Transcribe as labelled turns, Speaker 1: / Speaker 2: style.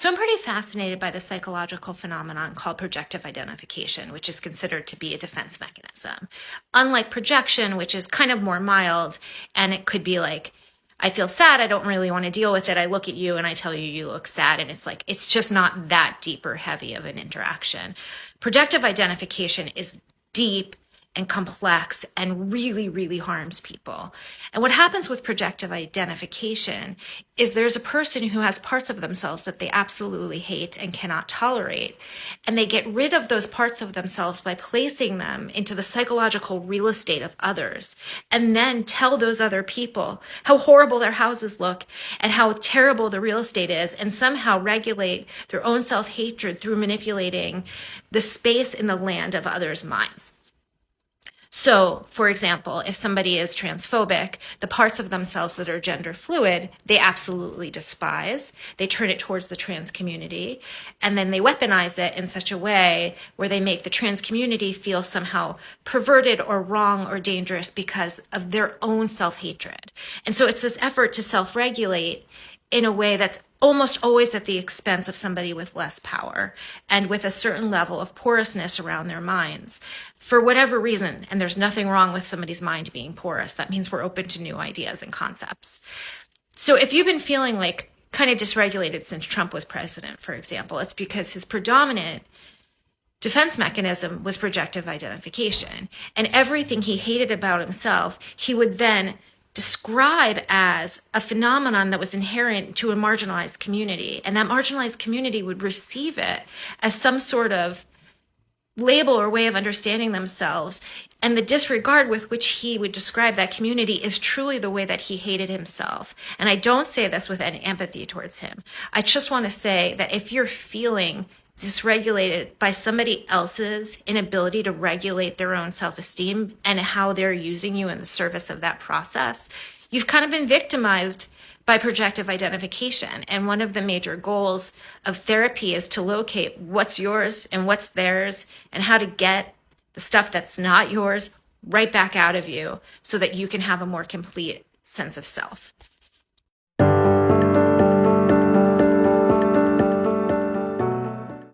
Speaker 1: So I'm pretty fascinated by the psychological phenomenon called projective identification, which is considered to be a defense mechanism. Unlike projection, which is kind of more mild, and it could be like, I feel sad, I don't really want to deal with it. I look at you and I tell you you look sad, and it's like, it's just not that deep or heavy of an interaction. Projective identification is deep and complex and really, really harms people. And what happens with projective identification is there's a person who has parts of themselves that they absolutely hate and cannot tolerate. And they get rid of those parts of themselves by placing them into the psychological real estate of others, and then tell those other people how horrible their houses look and how terrible the real estate is, and somehow regulate their own self-hatred through manipulating the space in the land of others' minds. So, for example, if somebody is transphobic, the parts of themselves that are gender fluid, they absolutely despise. They turn it towards the trans community, and then they weaponize it in such a way where they make the trans community feel somehow perverted or wrong or dangerous because of their own self-hatred. And so it's this effort to self-regulate in a way that's almost always at the expense of somebody with less power and with a certain level of porousness around their minds for whatever reason. And there's nothing wrong with somebody's mind being porous. That means we're open to new ideas and concepts. So if you've been feeling like kind of dysregulated since Trump was president, for example, it's because his predominant defense mechanism was projective identification. And everything he hated about himself, he would then describe as a phenomenon that was inherent to a marginalized community. And that marginalized community would receive it as some sort of label or way of understanding themselves. And the disregard with which he would describe that community is truly the way that he hated himself. And I don't say this with any empathy towards him. I just want to say that if you're feeling dysregulated by somebody else's inability to regulate their own self-esteem and how they're using you in the service of that process, you've kind of been victimized by projective identification. And one of the major goals of therapy is to locate what's yours and what's theirs, and how to get the stuff that's not yours right back out of you so that you can have a more complete sense of self.